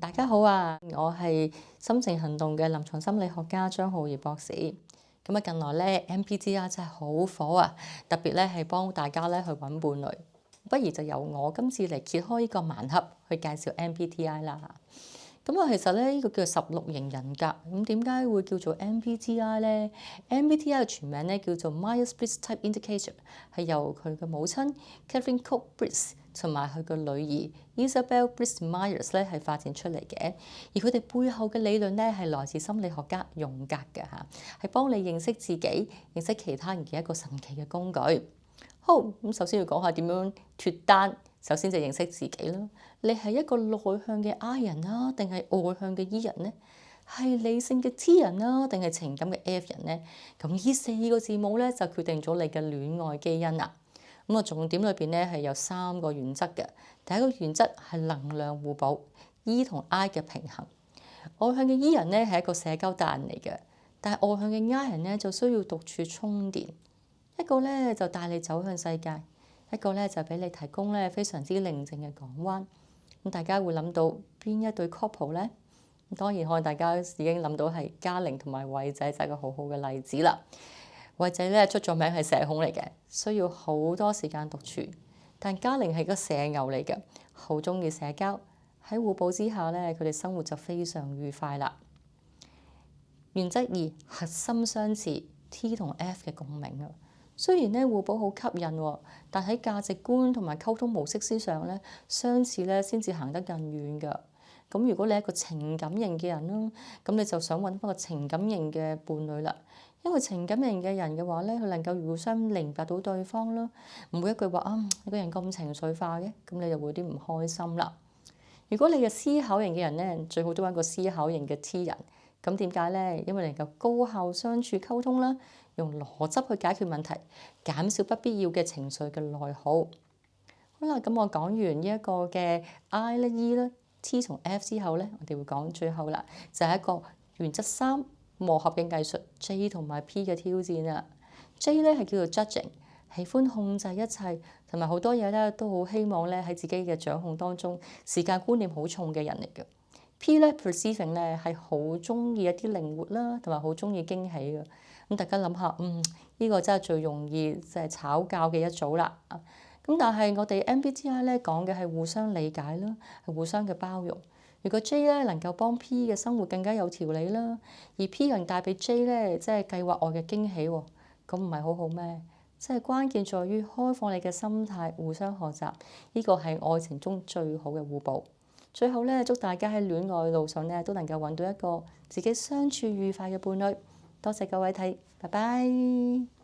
大家好啊，我係心靜行動嘅臨床心理學家張浩儀博士。咁啊，近來咧 MBTI 真係好火啊，特別咧係幫大家咧去揾伴侶。不如就由我今次嚟揭開呢個盲盒，去介紹 MBTI 啦。咁啊，其實咧呢個叫做16型人格。咁點解會叫做 MBTI 咧？MBTI 嘅全名咧叫做 Myers-Briggs Type Indicator，係由佢嘅母親 Catherine Cook Briggs 同埋佢嘅女兒 Isabel Briggs Myers 咧係發展出嚟嘅。而佢哋背後嘅理論咧係來自心理學家榮格嘅嚇，係幫你認識自己、認識其他人嘅一個神奇嘅工具。好，咁首先要講下點樣脫單。首先就認識自己啦。你係一個內向嘅 I 人啦，定係外向嘅 E 人呢？係理性嘅 T 人啦，定係情感嘅 F 人呢？咁呢4個字母咧就決定咗你嘅戀愛基因啦。咁啊，重點裏邊咧係有3個原則嘅。第一個原則係能量互補 ，E 同 I 嘅平衡。外向嘅 E 人咧係一個社交達人嚟嘅，但係外向嘅 I 人咧就需要獨處充電。一個咧就帶你走向世界，一個咧就俾你提供咧非常之寧靜嘅港灣。咁大家會諗到邊一對 couple 咧？當然可能大家已經諗到係嘉玲同埋偉仔，就係個好好嘅例子啦。偉仔咧出咗名係社恐嚟嘅，需要好多時間獨處。但嘉玲係個社牛嚟嘅，好中意社交。喺互補之下咧，佢哋生活就非常愉快啦。原則2，核心相似 T 同 F 嘅共鳴啊。雖然咧互補好吸引，但喺價值觀同埋溝通模式之上咧，相似咧先至行得更遠㗎。咁如果你係一個情感型嘅人啦，咁你就想揾翻個情感型嘅伴侶啦。因為情感型嘅人嘅話咧，佢能夠互相明白到對方啦，唔會一句話你個人咁情緒化嘅，咁你就會有啲唔開心啦。如果你係思考型嘅人咧，最好都揾個思考型嘅 T 人。咁點解咧？因為能夠高效相處溝通啦，用邏輯去解決問題，減少不必要嘅情緒嘅內耗。好啦，咁我講完呢一個嘅 I 啦、E 啦、T 同 F 之後咧，我哋會講最後啦，就係一個原則3磨合嘅藝術 J 同埋 P 嘅挑戰啦。J 咧係叫做 judging，喜歡控制一切，同埋好多嘢咧都好希望咧喺自己嘅掌控當中，時間觀念好重嘅人嚟嘅。P 咧 perceiving 咧係好中意一啲靈活啦，同埋好中意驚喜嘅。咁大家諗下，呢個真係最容易即係吵架嘅一組啦。咁但係我哋 MBTI 咧講嘅係互相理解啦，係互相嘅包容。如果 J 咧能夠幫 P 嘅生活更加有條理啦，而 P 能帶俾 J 咧即係計劃外嘅驚喜喎，咁唔係好好咩？即係關鍵在於開放你嘅心態，互相學習，呢個係愛情中最好嘅互補。最後咧，祝大家喺戀愛路上咧都能夠揾到一個自己相處愉快嘅伴侶。多謝各位睇，拜拜。